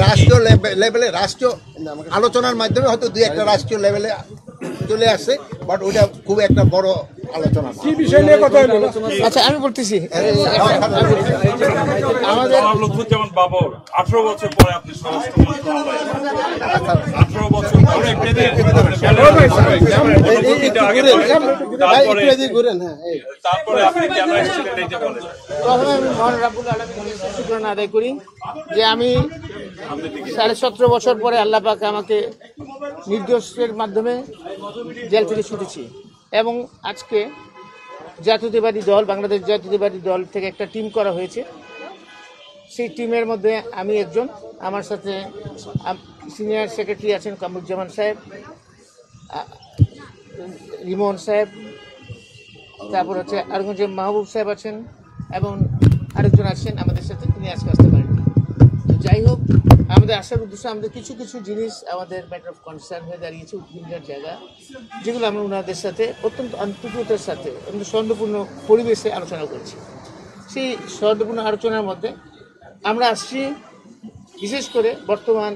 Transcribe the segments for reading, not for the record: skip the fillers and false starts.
রাষ্ট্রীয় লেভেলে রাষ্ট্রীয় আলোচনার মাধ্যমে হয়তো দুই একটা রাষ্ট্রীয় লেভেলে চলে আসছে, বাট ওইটা খুব একটা বড় আলোচনা। কি বিষয় নিয়ে কথা হলো? আচ্ছা আমি বলতেছি আমাদের লুৎফুজ্জামান বাবর 18 বছর পরে আপনি স্বরাষ্ট্রমন্ত্রী হলেন। 18 বছর পরে তারপরে আপনি কেন এসেছিলেন এই যে বলেন। প্রথমে আমি মহান রাব্বুল আলামিনের শুকরানা আদায় করি যে আমি 17.5 বছর পরে আল্লাহ পাক আমাকে নির্দোষের মাধ্যমে জেল থেকে ছুটেছি এবং আজকে জাতীয়তাবাদী দল, বাংলাদেশ জাতীয়তাবাদী দল থেকে একটা টিম করা হয়েছে। সেই টিমের মধ্যে আমি একজন, আমার সাথে সিনিয়র সেক্রেটারি আছেন কামরুজ্জামান সাহেব, রিমন সাহেব, তারপর হচ্ছে আরগঞ্জে মাহবুব সাহেব আছেন এবং আরেকজন আছেন আমাদের সাথে, তিনি আজকে আসতে পারেন। তো যাই হোক, আমাদের আসার উদ্দেশ্যে আমাদের কিছু কিছু জিনিস আমাদের ম্যাটার অফ কনসার্ন হয়ে দাঁড়িয়েছে, উদ্বিগ্নের জায়গা, যেগুলো আমরা ওনাদের সাথে অত্যন্ত আন্তরিকতার সাথে অত্যন্ত সৌহার্দ্যপূর্ণ পরিবেশে আলোচনা করেছি। সেই সৌহার্দ্যপূর্ণ আলোচনার মধ্যে আমরা আসছি বিশেষ করে বর্তমান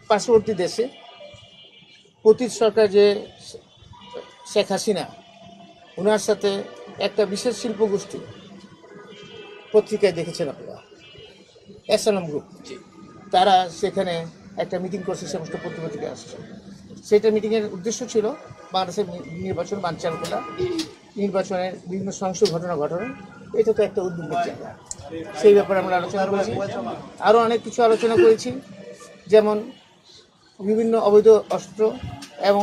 পার্শ্ববর্তী দেশে পতিত সরকার যে শেখ হাসিনা, ওনার সাথে একটা বিশেষ শিল্পগোষ্ঠী, পত্রিকায় দেখেছেন আপনারা, এসএলএম গ্রুপ, তারা সেখানে একটা মিটিং করছে, সমস্ত পত্রিকা আসছে। সেটা মিটিংয়ের উদ্দেশ্য ছিল বাংলাদেশের নির্বাচন বানচাল করা, নির্বাচনের বিভিন্ন সহিংস ঘটনা ঘটানো। এটা তো একটা উদ্বেগের জায়গা, সেই ব্যাপারে আমরা আলোচনা করেছি। আরও অনেক কিছু আলোচনা করেছি, যেমন বিভিন্ন অবৈধ অস্ত্র এবং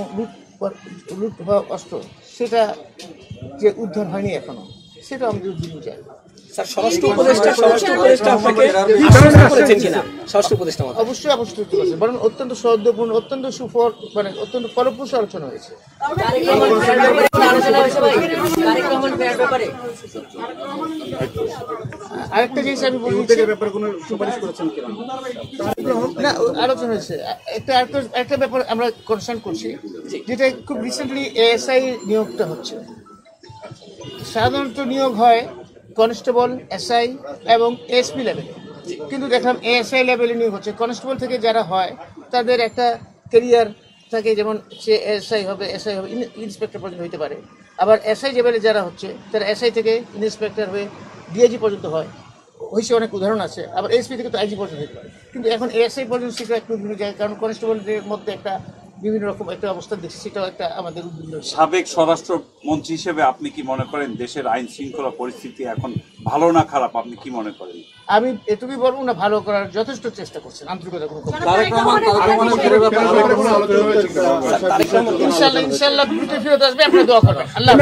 লুট হওয়া অস্ত্র, সেটা যে উদ্ধার হয়নি এখনো, সেটা আমাদের উদ্বিগ্ন জায়গা। অবশ্যই বরং অত্যন্ত সৌহার্দ্যপূর্ণ, অত্যন্ত সুফল, মানে অত্যন্ত ফলপ্রসূ আলোচনা হয়েছে। আরেকটা জিনিস আমি বলি, না আলোচনা হয়েছে একটা ব্যাপার আমরা কনসার্ন করছি, যেটা খুব রিসেন্টলি এএসআই নিয়োগটা হচ্ছে। সাধারণত নিয়োগ হয় কনস্টেবল, এসআই এবং এসপি লেভেলে, কিন্তু দেখলাম এএসআই লেভেলে নিয়োগ হচ্ছে। কনস্টেবল থেকে যারা হয় তাদের একটা ক্যারিয়ার থাকে, যেমন সে এসআই হবে, ইন্সপেক্টর পর্যন্ত হইতে পারে। আবার এসআই লেভেলে যারা হচ্ছে তারা এসআই থেকে ইন্সপেক্টর হয়ে ডিআইজি পর্যন্ত হয়েছে, অনেক উদাহরণ আছে। আবার এসপি থেকে তো আইজি পর্যন্ত হতে পারে, কিন্তু এখন এএসআই পর্যন্ত সেটা একটু বিভিন্ন জায়গায়, কারণ কনস্টেবলদের মধ্যে একটা বিভিন্ন রকম একটা অবস্থা দেখছি, সেটাও একটা আমাদের উদ্বিগ্ন। সাবেক স্বরাষ্ট্রমন্ত্রী হিসেবে আপনি কি মনে করেন দেশের আইন শৃঙ্খলা পরিস্থিতি এখন ভালো না খারাপ, আপনি কি মনে করেন? আমি এটুকুই বলবো না, ভালো করার যথেষ্ট চেষ্টা করছেন, আন্তরিকতা কোনো ইনশাল্লাহ দ্রুত ফেরত আসবে, আপনারা দোয়া করেন। আল্লাহ